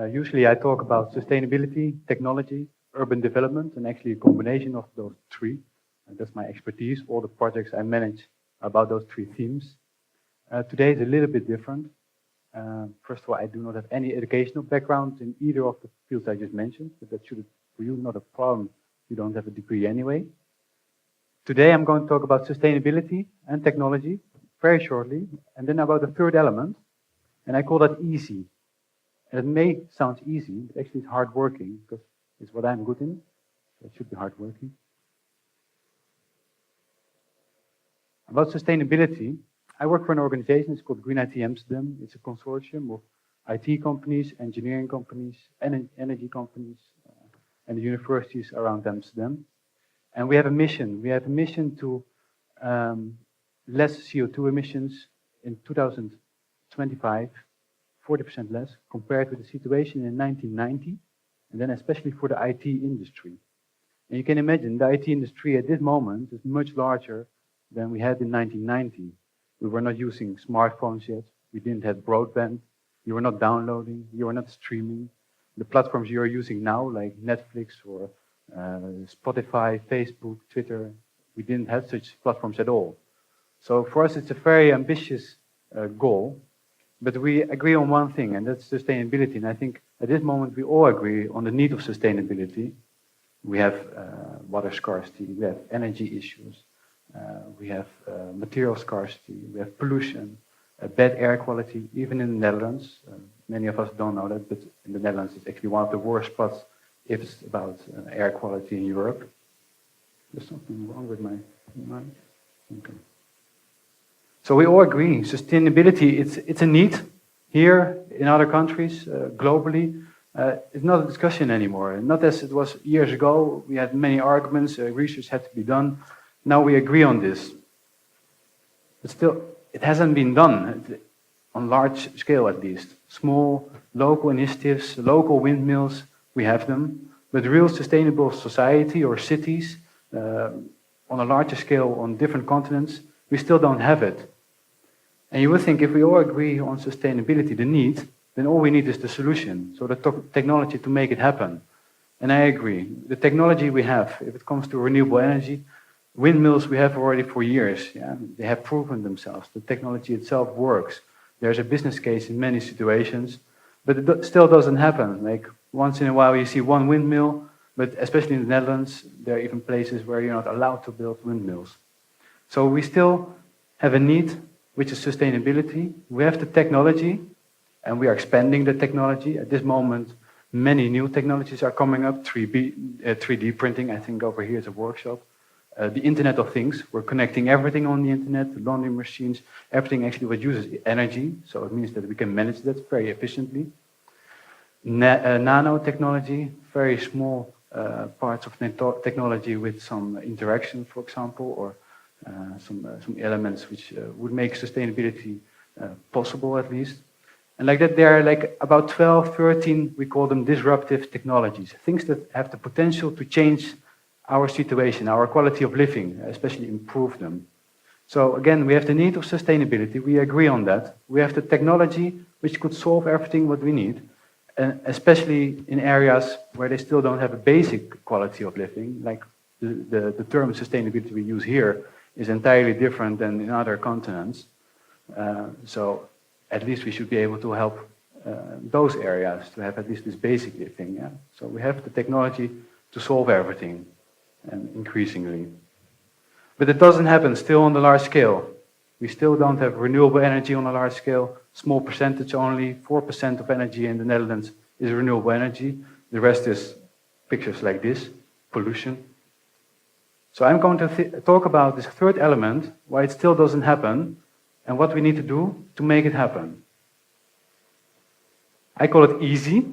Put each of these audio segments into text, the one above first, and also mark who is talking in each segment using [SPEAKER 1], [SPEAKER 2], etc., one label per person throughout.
[SPEAKER 1] Usually I talk about sustainability, technology, urban development, and actually a combination of those three. That's my expertise. All the projects I manage are about those three themes. Today is a little bit different. First of all, I do not have any educational background in either of the fields I just mentioned, but that should, for you, not a problem. You don't have a degree anyway. Today I'm going to talk about sustainability and technology, very shortly, and then about the third element, and I call that easy. And it may sound easy, but actually it's hard working, because it's what I'm good in, so it should be hard working. About sustainability, I work for an organization, it's called Green IT Amsterdam. It's a consortium of IT companies, engineering companies, energy companies, and the universities around Amsterdam. And we have a mission. We have a mission to less CO2 emissions in 2025, 40% less compared to the situation in 1990, and then especially for the IT industry. And you can imagine the IT industry at this moment is much larger than we had in 1990. We were not using smartphones yet. We didn't have broadband. You were not downloading. You were not streaming. The platforms you are using now, like Netflix or Spotify, Facebook, Twitter, we didn't have such platforms at all. So for us, it's a very ambitious goal, but we agree on one thing, and that's sustainability. And I think at this moment, we all agree on the need of sustainability. We have water scarcity, we have energy issues, we have material scarcity, we have pollution, bad air quality, even in the Netherlands. Many of us don't know that, but in the Netherlands it's actually one of the worst spots if it's about air quality in Europe. There's something wrong with my mic? Okay. So we all agree, sustainability, it's a need here, in other countries, globally. It's not a discussion anymore. Not as it was years ago. We had many arguments, research had to be done. Now we agree on this. But still, it hasn't been done, on large scale at least. Small, local initiatives, local windmills, we have them. But real sustainable society or cities, on a larger scale on different continents, we still don't have it. And you would think if we all agree on sustainability, the need, then all we need is the solution, so the technology to make it happen. And I agree. The technology we have, if it comes to renewable energy, windmills we have already for years. Yeah? They have proven themselves. The technology itself works. There's a business case in many situations, but it still doesn't happen. Like once in a while you see one windmill, but especially in the Netherlands, there are even places where you're not allowed to build windmills. So we still have a need, which is sustainability. We have the technology, and we are expanding the technology. At this moment, many new technologies are coming up. 3D printing, I think over here is a workshop. The Internet of Things, we're connecting everything on the Internet, the laundry machines, everything actually what uses energy, so it means that we can manage that very efficiently. Nanotechnology, very small parts of technology with some interaction, for example, or some elements which would make sustainability possible at least. And like that, there are like about 12, 13, we call them disruptive technologies, things that have the potential to change our situation, our quality of living, especially improve them. So again, we have the need of sustainability, we agree on that. We have the technology which could solve everything what we need, and especially in areas where they still don't have a basic quality of living, like the term sustainability we use here is entirely different than in other continents. So at least we should be able to help those areas to have at least this basic thing. Yeah? So we have the technology to solve everything, and increasingly. But it doesn't happen still on the large scale. We still don't have renewable energy on a large scale, small percentage only, 4% of energy in the Netherlands is renewable energy. The rest is pictures like this, pollution. So I'm going to talk about this third element, why it still doesn't happen, and what we need to do to make it happen. I call it easy,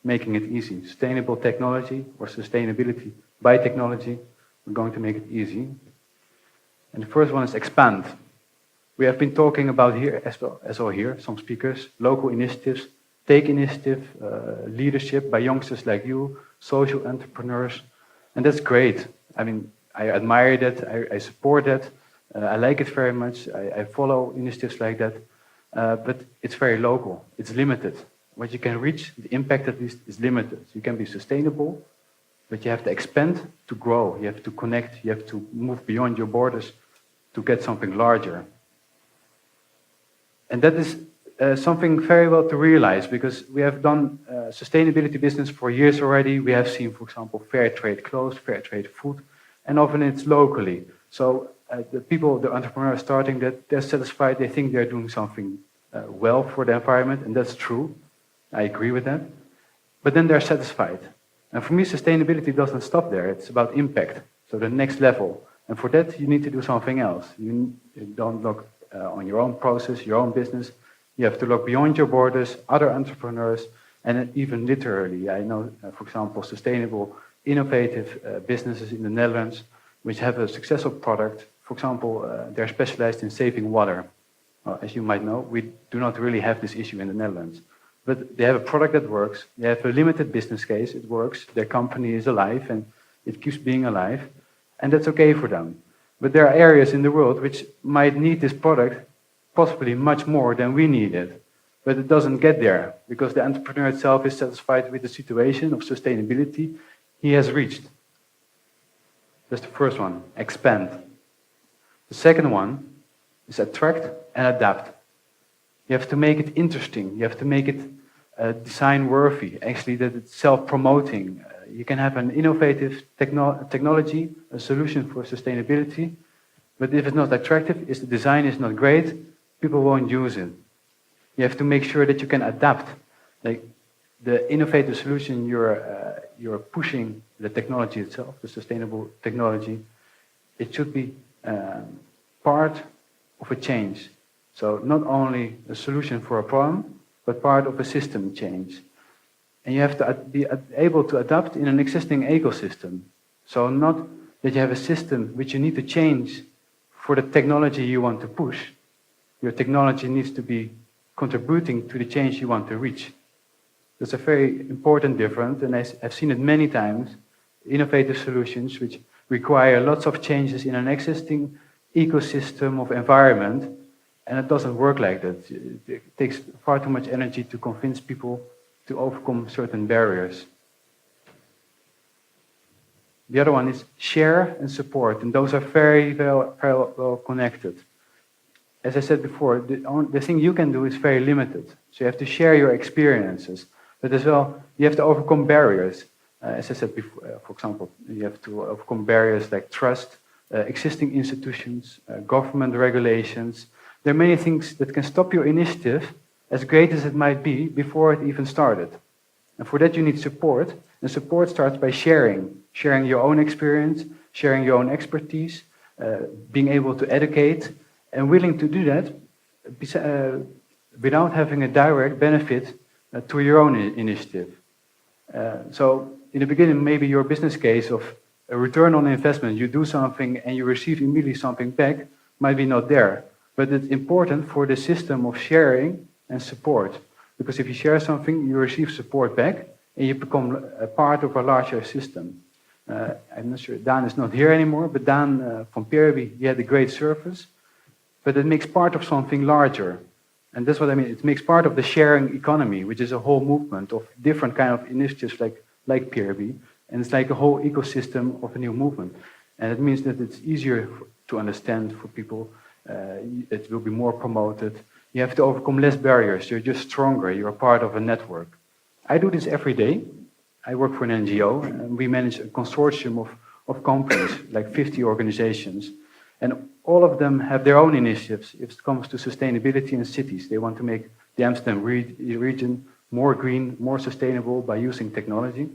[SPEAKER 1] making it easy. Sustainable technology or sustainability by technology, we're going to make it easy. And the first one is expand. We have been talking about here as well here, some speakers, local initiatives, take initiative, leadership by youngsters like you, social entrepreneurs, and that's great. I mean, I admire that, I support that, I like it very much, I follow initiatives like that, but it's very local, it's limited. what you can reach, the impact at least, is limited. You can be sustainable, but you have to expand to grow. You have to connect. You have to move beyond your borders to get something larger. And that is something very well to realize, because we have done sustainability business for years already. We have seen, for example, fair trade clothes, fair trade food, and often it's locally. So the people, the entrepreneurs starting that, they're satisfied. They think they're doing something well for the environment, and that's true. I agree with that. But then they're satisfied. And for me, sustainability doesn't stop there. It's about impact, so the next level. And for that, you need to do something else. You don't look on your own process, your own business. You have to look beyond your borders, other entrepreneurs, and even literally. I know, for example, sustainable, innovative businesses in the Netherlands which have a successful product. For example, they're specialized in saving water. As you might know, we do not really have this issue in the Netherlands. But they have a product that works. They have a limited business case. It works. Their company is alive, and it keeps being alive. And that's okay for them. But there are areas in the world which might need this product possibly much more than we need it. But it doesn't get there, because the entrepreneur itself is satisfied with the situation of sustainability he has reached. That's the first one, expand. The second one is attract and adapt. You have to make it interesting. You have to make it design-worthy, actually that it's self-promoting. You can have an innovative technology, a solution for sustainability, but if it's not attractive, if the design is not great, people won't use it. You have to make sure that you can adapt. Like the innovative solution you're pushing, the technology itself, the sustainable technology, it should be part of a change. So not only a solution for a problem, but part of a system change. And you have to be able to adapt in an existing ecosystem. So not that you have a system which you need to change for the technology you want to push. Your technology needs to be contributing to the change you want to reach. That's a very important difference, and I've seen it many times. Innovative solutions which require lots of changes in an existing ecosystem of environment, and it doesn't work like that. It takes far too much energy to convince people to overcome certain barriers. The other one is share and support, and those are very well connected. As I said before, the thing you can do is very limited. So you have to share your experiences, but as well, you have to overcome barriers. As I said before, for example, you have to overcome barriers like trust, existing institutions, government regulations. There are many things that can stop your initiative, as great as it might be, before it even started. And for that you need support, and support starts by sharing your own experience, sharing your own expertise, being able to educate, and willing to do that without having a direct benefit to your own initiative. So in the beginning, maybe your business case of a return on investment, you do something and you receive immediately something back, might be not there. But it's important for the system of sharing and support. Because if you share something, you receive support back, and you become a part of a larger system. I'm not sure, Daan is not here anymore, but Daan from Peerby, he had a great service, but it makes part of something larger. And that's what I mean, it makes part of the sharing economy, which is a whole movement of different kind of initiatives like Peerby, and it's like a whole ecosystem of a new movement. And it means that it's easier to understand for people, it will be more promoted. You have to overcome less barriers, you're just stronger, you're a part of a network. I do this every day. I work for an NGO, and we manage a consortium of companies, like 50 organizations. And all of them have their own initiatives if it comes to sustainability in cities. They want to make the Amsterdam region more green, more sustainable by using technology.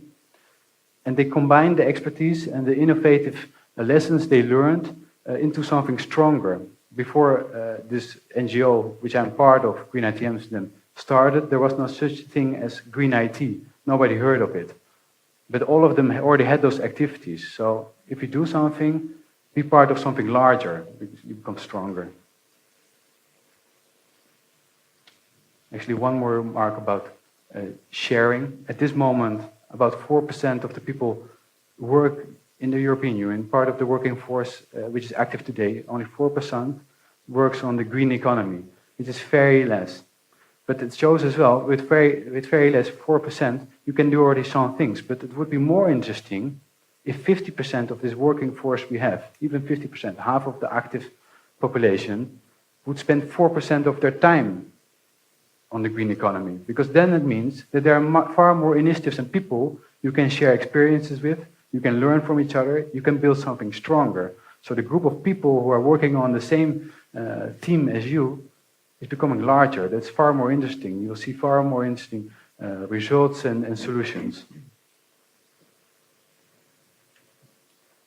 [SPEAKER 1] And they combine the expertise and the innovative lessons they learned into something stronger. Before this NGO, which I'm part of, Green IT Amsterdam, started, there was no such thing as Green IT. Nobody heard of it. But all of them already had those activities. So if you do something, be part of something larger, because you become stronger. Actually, one more remark about sharing. At this moment, about 4% of the people work in the European Union, part of the working force which is active today. Only 4% works on the green economy, which is very less. But it shows as well, with very less, 4%, you can do already some things. But it would be more interesting if 50% of this working force we have, even 50%, half of the active population, would spend 4% of their time on the green economy. Because then it means that there are far more initiatives and people you can share experiences with, you can learn from each other, you can build something stronger. So the group of people who are working on the same team as you is becoming larger. That's far more interesting. You'll see far more interesting results and solutions.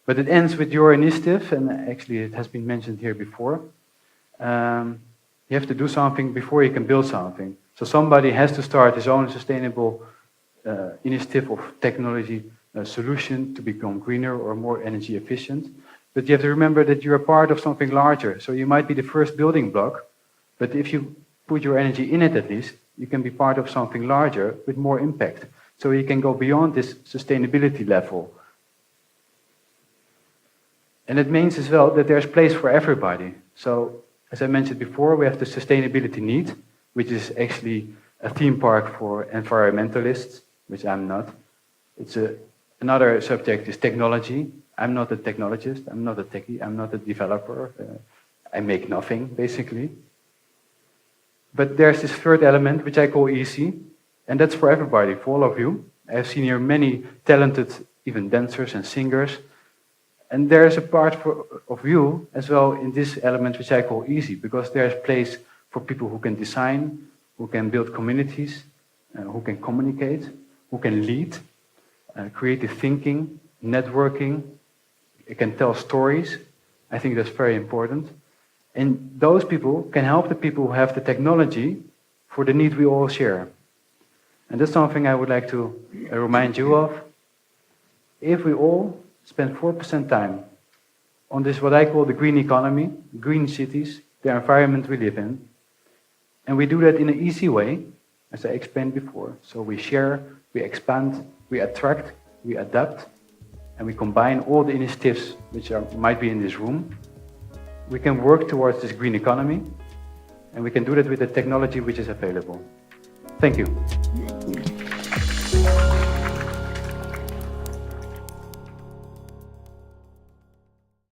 [SPEAKER 1] But it ends with your initiative, and actually it has been mentioned here before. You have to do something before you can build something. So somebody has to start his own sustainable initiative of technology solution to become greener or more energy efficient. But you have to remember that you're a part of something larger. So you might be the first building block, but if you put your energy in it at least, you can be part of something larger with more impact. So you can go beyond this sustainability level. And it means as well that there's place for everybody. So, as I mentioned before, we have the sustainability need, which is actually a theme park for environmentalists, which I'm not. Another subject is technology. I'm not a technologist, I'm not a techie, I'm not a developer. I make nothing, basically. But there's this third element, which I call easy, and that's for everybody, for all of you. I've seen here many talented, even dancers and singers. And there's a part of you as well in this element, which I call easy, because there's place for people who can design, who can build communities, who can communicate, who can lead, creative thinking, networking, it can tell stories. I think that's very important. And those people can help the people who have the technology for the need we all share. And that's something I would like to remind you of. If we all spend 4% time on this, what I call the green economy, green cities, the environment we live in, and we do that in an easy way, as I explained before. So we share, we expand, we attract, we adapt, and we combine all the initiatives which might be in this room. We can work towards this green economy, and we can do that with the technology which is available. Thank you.